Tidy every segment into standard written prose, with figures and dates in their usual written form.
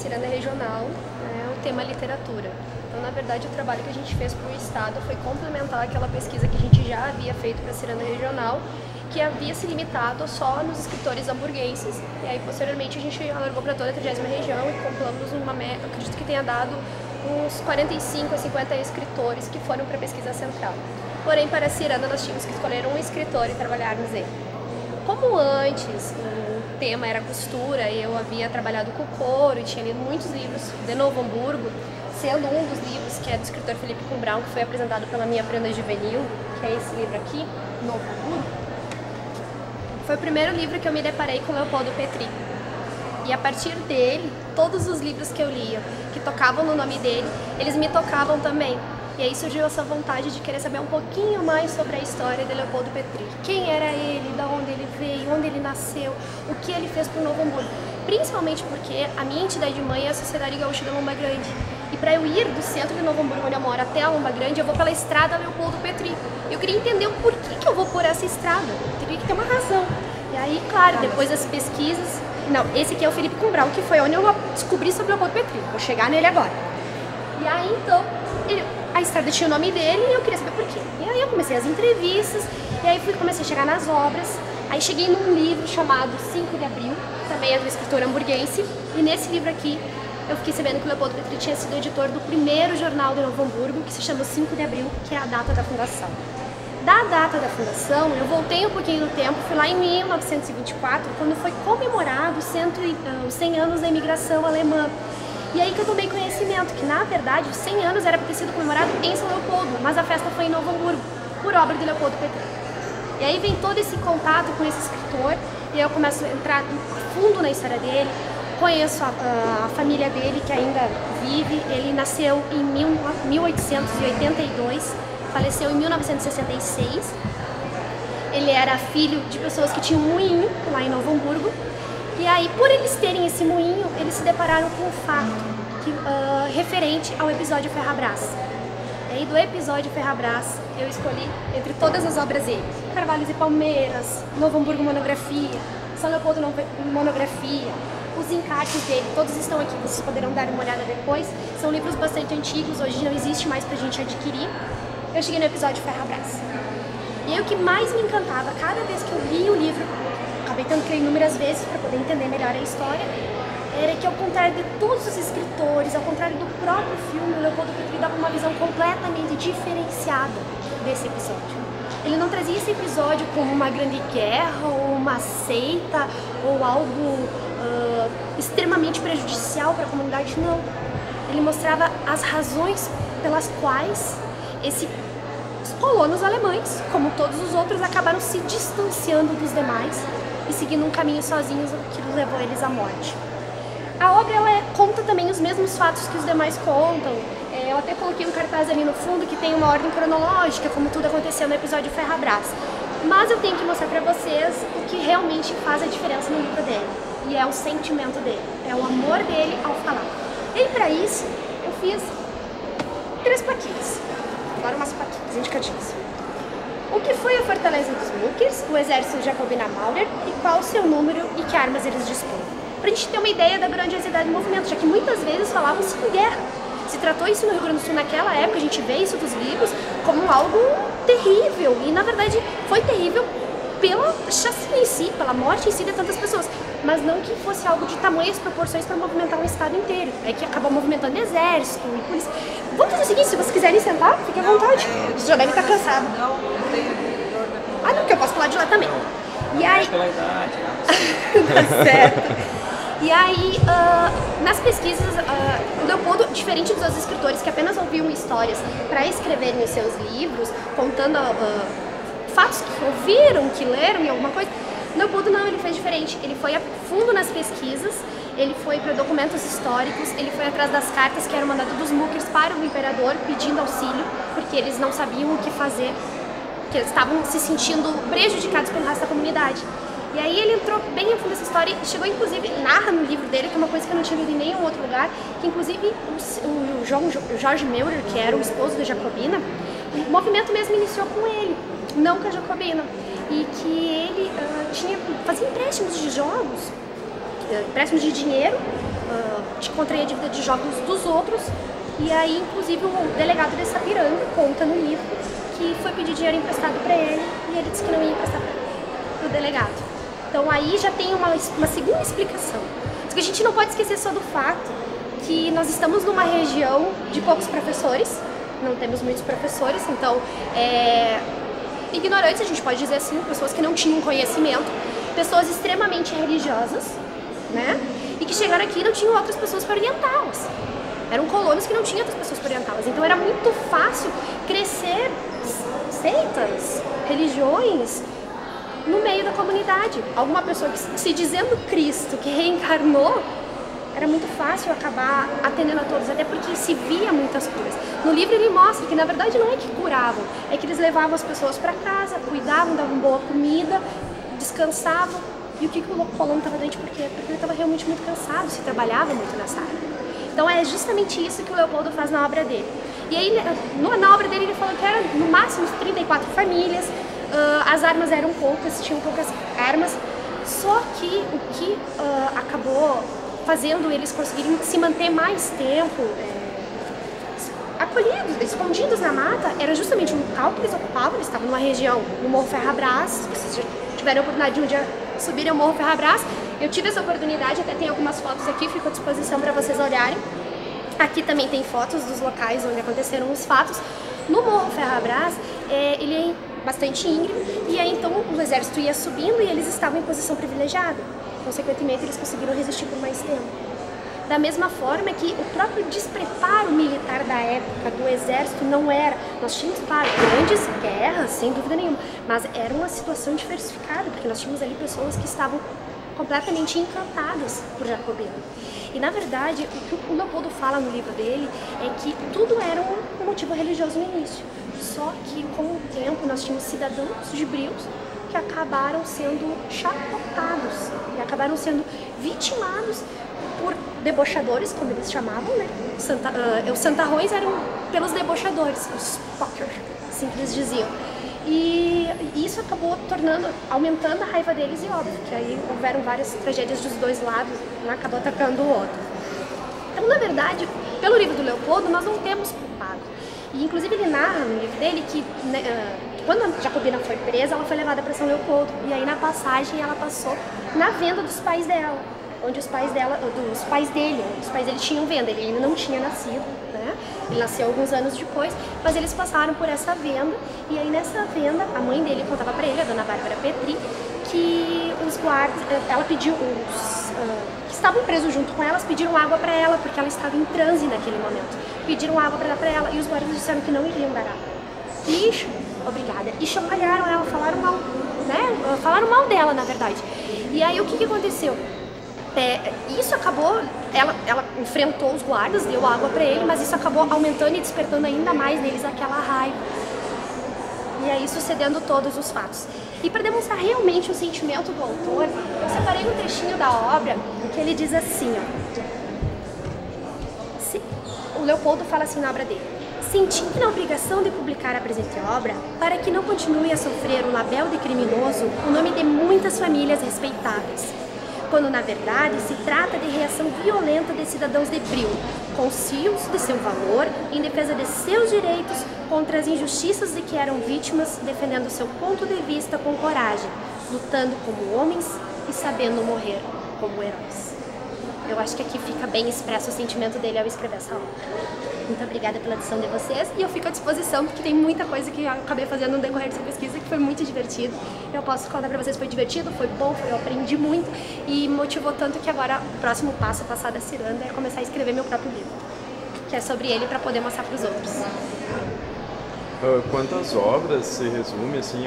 Ciranda Regional, o tema literatura. Então, na verdade, o trabalho que a gente fez para o Estado foi complementar aquela pesquisa que a gente já havia feito para a Ciranda Regional, que havia se limitado só nos escritores hamburguenses, e aí posteriormente a gente alargou para toda a 30ª região e compilamos uma média, acredito que tenha dado uns 45 a 50 escritores que foram para a pesquisa central. Porém, para a Ciranda nós tínhamos que escolher um escritor e trabalharmos ele. Como antes o tema era costura e eu havia trabalhado com couro e tinha lido muitos livros de Novo Hamburgo, sendo um dos livros que é do escritor Felipe Cumbrão, que foi apresentado pela minha prenda juvenil, que é esse livro aqui, Novo Hamburgo, foi o primeiro livro que eu me deparei com Leopoldo Petri. E a partir dele, todos os livros que eu lia, que tocavam no nome dele, eles me tocavam também. E aí surgiu essa vontade de querer saber um pouquinho mais sobre a história de Leopoldo Petri. Quem era ele, da onde ele veio, onde ele nasceu, o que ele fez para o Novo Hamburgo. Principalmente porque a minha entidade mãe é a Sociedade Gaúcha da Lomba Grande. E para eu ir do centro de Novo Hamburgo, onde eu moro, até a Lomba Grande, eu vou pela estrada Leopoldo Petri. Eu queria entender o porquê que eu vou por essa estrada. Teria que ter uma razão. E aí, claro, depois das pesquisas... Não, esse aqui é o Felipe Cumbrão, que foi onde eu descobri sobre Leopoldo Petri. Vou chegar nele agora. E aí, então... a estrada tinha o nome dele e eu queria saber por quê. E aí eu comecei as entrevistas, e aí comecei a chegar nas obras. Aí cheguei num livro chamado 5 de Abril, também é do escritor hamburguense. E nesse livro aqui, eu fiquei sabendo que o Leopoldo Petri tinha sido editor do primeiro jornal de Novo Hamburgo, que se chama 5 de Abril, que é a data da fundação. Da data da fundação, eu voltei um pouquinho no tempo, fui lá em 1924, quando foi comemorado os 100 anos da imigração alemã. E aí que eu tomei conhecimento que, na verdade, os 100 anos era para ter sido comemorado em São Leopoldo, mas a festa foi em Novo Hamburgo, por obra de Leopoldo Petri. E aí vem todo esse contato com esse escritor, e eu começo a entrar a fundo na história dele, conheço a família dele, que ainda vive. Ele nasceu em 1882, faleceu em 1966. Ele era filho de pessoas que tinham um moinho lá em Novo Hamburgo. E aí, por eles terem esse moinho, eles se depararam com um fato referente ao episódio Ferrabras. E aí, do episódio Ferrabras, eu escolhi entre todas as obras dele: Carvalhos e Palmeiras, Novo Hamburgo Monografia, São Leopoldo Monografia, os encartes dele, todos estão aqui, vocês poderão dar uma olhada depois. São livros bastante antigos, hoje não existe mais pra gente adquirir. Eu cheguei no episódio Ferrabras. E aí, o que mais me encantava, cada vez que eu li o livro, acabei tendo que ler inúmeras vezes para poder entender melhor a história, era que, ao contrário de todos os escritores, ao contrário do próprio filme, o Leopoldo Petri dava uma visão completamente diferenciada desse episódio. Ele não trazia esse episódio como uma grande guerra, ou uma seita, ou algo extremamente prejudicial para a comunidade, não. Ele mostrava as razões pelas quais os colonos alemães, como todos os outros, acabaram se distanciando dos demais e seguindo um caminho sozinhos que levou eles à morte. A obra conta também os mesmos fatos que os demais contam. Eu até coloquei um cartaz ali no fundo que tem uma ordem cronológica, como tudo aconteceu no episódio Ferrabras. Mas eu tenho que mostrar pra vocês o que realmente faz a diferença no livro dele. E é o sentimento dele, é o amor dele ao falar. E para isso, eu fiz 3 plaquinhas. Agora umas plaquinhas indicativas. O que foi a Fortaleza dos Muckers, o exército jacobina Maurer, e qual o seu número e que armas eles dispõem. Pra gente ter uma ideia da grandiosidade do movimento, já que muitas vezes falavam-se em guerra. Se tratou isso no Rio Grande do Sul naquela época, a gente vê isso dos livros como algo terrível, e na verdade foi terrível pela chacina em si, pela morte em si de tantas pessoas, mas não que fosse algo de tamanhas proporções para movimentar um estado inteiro. É que acabou movimentando exército e polícia. Vamos fazer o seguinte, se vocês quiserem sentar, fiquem à vontade. Vocês já devem estar cansados. Não tenho dor na coluna. Ah, não, porque eu posso pular de lá também. E aí... pela idade, Tá certo. E aí, nas pesquisas, o Leopoldo, diferente dos outros escritores que apenas ouviam histórias para escreverem os seus livros, contando fatos que ouviram, que leram e alguma coisa, Leopoldo não, ele fez diferente. Ele foi a fundo nas pesquisas, ele foi para documentos históricos, ele foi atrás das cartas que eram mandadas dos Muckers para o imperador pedindo auxílio, porque eles não sabiam o que fazer, que eles estavam se sentindo prejudicados pelo resto da comunidade. E aí ele entrou bem a fundo nessa história e chegou, inclusive, narra no livro dele, que é uma coisa que eu não tinha lido em nenhum outro lugar, que inclusive o Jorge Meurer, que era o esposo da Jacobina, o movimento mesmo iniciou com ele, não com a Jacobina. E que ele fazia empréstimos de jogos, empréstimos de dinheiro contrair a dívida de jogos dos outros. E aí, inclusive, o delegado de Sapiranga conta no livro que foi pedir dinheiro emprestado para ele e ele disse que não ia emprestar para o delegado. Então aí já tem uma segunda explicação. Mas que a gente não pode esquecer só do fato que nós estamos numa região de poucos professores, não temos muitos professores, então ignorantes, a gente pode dizer assim, pessoas que não tinham conhecimento, pessoas extremamente religiosas, né? E que chegaram aqui e não tinham outras pessoas para orientá-las. Eram colonos que não tinham outras pessoas para orientá-las. Então era muito fácil crescer seitas, religiões no meio da comunidade. Alguma pessoa que, se dizendo Cristo, que reencarnou, era muito fácil acabar atendendo a todos, até porque se via muitas coisas. No livro ele mostra que na verdade não é que curavam, é que eles levavam as pessoas para casa, cuidavam, davam boa comida, descansavam. E o que o colono estava doente? Por quê? Porque ele estava realmente muito cansado, se trabalhava muito nessa área. Então é justamente isso que o Leopoldo faz na obra dele. E aí, na obra dele, ele falou que era no máximo 34 famílias, as armas eram poucas, tinham poucas armas, só que o que acabou fazendo eles conseguirem se manter mais tempo acolhidos, escondidos na mata, era justamente o local que eles ocupavam. Eles estavam numa região, no Morro Ferrabras. Se vocês já tiverem a oportunidade de um dia subirem ao Morro Ferrabras, eu tive essa oportunidade, até tem algumas fotos aqui, fico à disposição para vocês olharem. Aqui também tem fotos dos locais onde aconteceram os fatos. No Morro Ferrabras, ele é bastante íngreme, e aí então o exército ia subindo e eles estavam em posição privilegiada. Consequentemente, eles conseguiram resistir por mais tempo. Da mesma forma que o próprio despreparo militar da época do exército não era... Nós tínhamos, claro, grandes guerras, sem dúvida nenhuma, mas era uma situação diversificada, porque nós tínhamos ali pessoas que estavam completamente encantadas por Jacobina. E, na verdade, o que o Leopoldo fala no livro dele é que tudo era um motivo religioso no início. Só que, com o tempo, nós tínhamos cidadãos de Brios que acabaram sendo chacotados e acabaram sendo vitimados por debochadores, como eles chamavam, né? Os santarrões eram pelos debochadores, os poker, assim que eles diziam. E isso acabou aumentando a raiva deles, e óbvio que aí houveram várias tragédias dos dois lados, um acabou atacando o outro. Então, na verdade, pelo livro do Leopoldo, nós não temos culpado. E, inclusive, ele narra no livro dele que, quando a Jacobina foi presa, ela foi levada para São Leopoldo. E aí, na passagem, ela passou na venda dos pais dela, onde os pais dele tinham venda. Ele ainda não tinha nascido, né? Ele nasceu alguns anos depois, mas eles passaram por essa venda. E aí, nessa venda, a mãe dele contava para ele, a dona Bárbara Petri, que os guardas, ela pediu, que estavam presos junto com elas, pediram água para ela, porque ela estava em transe naquele momento. Pediram água para dar para ela, e os guardas disseram que não iriam dar água. E, obrigada, e chacoalharam ela, falaram mal, né? Falaram mal dela, na verdade. E aí, o que aconteceu? Isso acabou, ela enfrentou os guardas, deu água para ele, mas isso acabou aumentando e despertando ainda mais neles aquela raiva. E aí sucedendo todos os fatos. E para demonstrar realmente o sentimento do autor, eu separei um trechinho da obra que ele diz assim, ó. O Leopoldo fala assim na obra dele: senti na obrigação de publicar a presente obra para que não continue a sofrer o label de criminoso o nome de muitas famílias respeitáveis, quando na verdade se trata de reação violenta de cidadãos de Brio, conscios de seu valor, em defesa de seus direitos contra as injustiças de que eram vítimas, defendendo seu ponto de vista com coragem, lutando como homens e sabendo morrer como heróis. Eu acho que aqui fica bem expresso o sentimento dele ao escrever essa obra. Muito obrigada pela atenção de vocês, e eu fico à disposição porque tem muita coisa que eu acabei fazendo no decorrer dessa pesquisa que foi muito divertido. Eu posso contar pra vocês, foi divertido, foi bom, eu aprendi muito e motivou tanto que agora o próximo passo, passar da ciranda, é começar a escrever meu próprio livro, que é sobre ele, para poder mostrar pros outros. Quantas obras se resume assim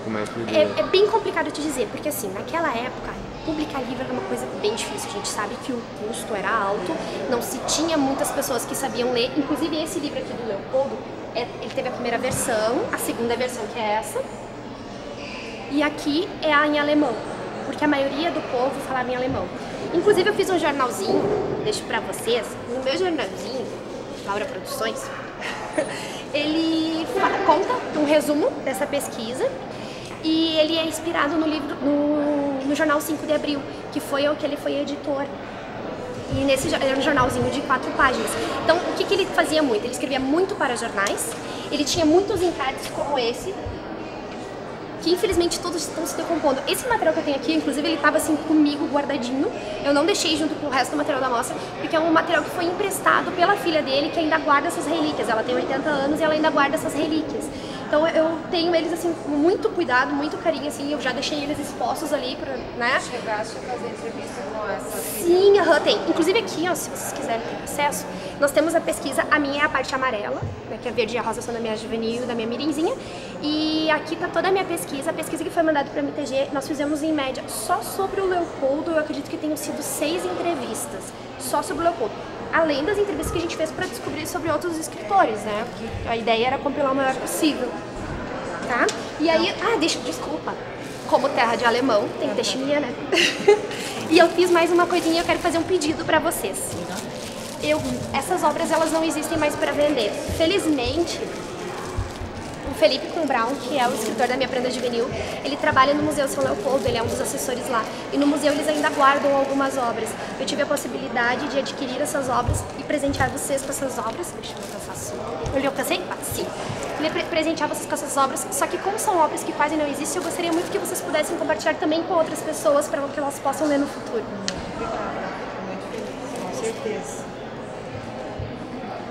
como é que ele... É bem complicado te dizer, porque assim, naquela época publicar livro era uma coisa bem difícil. A gente sabe que o custo era alto, não se tinha muitas pessoas que sabiam ler. Inclusive esse livro aqui do Leopoldo, ele teve a primeira versão, a segunda versão que é essa, e aqui é a em alemão, porque a maioria do povo falava em alemão. Inclusive eu fiz um jornalzinho, deixo pra vocês, no meu jornalzinho, Laura Produções, ele conta um resumo dessa pesquisa. E ele é inspirado no livro, no jornal 5 de Abril, que foi o que ele foi editor. E nesse era um jornalzinho de 4 páginas. Então, o que ele fazia muito? Ele escrevia muito para jornais, ele tinha muitos encartes como esse, que infelizmente todos estão se decompondo. Esse material que eu tenho aqui, inclusive, ele estava assim comigo guardadinho. Eu não deixei junto com o resto do material da mostra, porque é um material que foi emprestado pela filha dele, que ainda guarda essas relíquias. Ela tem 80 anos e ela ainda guarda essas relíquias. Então eu tenho eles assim com muito cuidado, muito carinho, assim, eu já deixei eles expostos ali pra, né? Chegaste a fazer entrevista com essa filha? Sim, tem. Inclusive aqui, ó, se vocês quiserem ter acesso, nós temos a pesquisa, a minha é a parte amarela, né, que é verde e a rosa são da minha juvenil, da minha mirinzinha, e aqui tá toda a minha pesquisa, a pesquisa que foi mandada pra MTG, nós fizemos em média só sobre o Leopoldo, eu acredito que tenham sido 6 entrevistas, só sobre o Leopoldo. Além das entrevistas que a gente fez para descobrir sobre outros escritores, né? Porque a ideia era compilar o maior possível, tá? E aí, desculpa, como terra de alemão, tem que ter chimia, né? E eu fiz mais uma coisinha, eu quero fazer um pedido para vocês. Essas obras, elas não existem mais para vender. Felizmente, o Felipe Brown, que é o escritor da minha prenda juvenil, ele trabalha no Museu São Leopoldo, ele é um dos assessores lá. E no museu eles ainda guardam algumas obras. Eu tive a possibilidade de adquirir essas obras e presentear vocês com essas obras. Deixa eu pensar assim. Eu alcancei? Sim. Presentear vocês com essas obras, só que como são obras que quase não existem, eu gostaria muito que vocês pudessem compartilhar também com outras pessoas para que elas possam ler no futuro. Muito feliz, com certeza.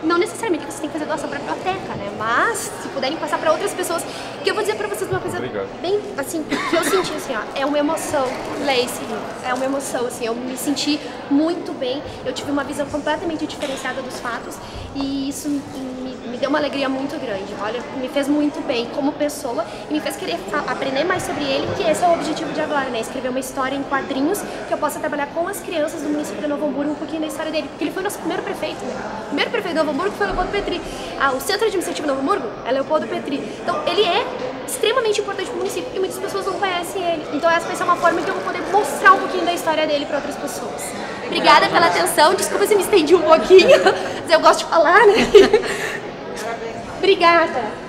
Não necessariamente vocês têm que fazer doação para a biblioteca, né? Mas, se puderem passar para outras pessoas, que eu vou dizer para vocês uma coisa bem, assim, que eu senti, assim, ó, é uma emoção ler esse livro, é uma emoção, assim, eu me senti muito bem, eu tive uma visão completamente diferenciada dos fatos e isso me deu uma alegria muito grande, olha, me fez muito bem como pessoa e me fez querer aprender mais sobre ele, que esse é o objetivo de agora, né? Escrever uma história em quadrinhos que eu possa trabalhar com as crianças do município de Novo Hamburgo um pouquinho da história dele, porque ele foi o nosso primeiro prefeito, né? O primeiro prefeito de Novo Hamburgo foi Leopoldo Petri. O centro administrativo de Novo Hamburgo é Leopoldo Petri. Então ele é extremamente importante para o município e muitas pessoas não conhecem ele. Então essa vai ser uma forma que eu vou poder mostrar um pouquinho da história dele para outras pessoas. Obrigada pela atenção, desculpa se me estendi um pouquinho, mas eu gosto de falar, né? Obrigada.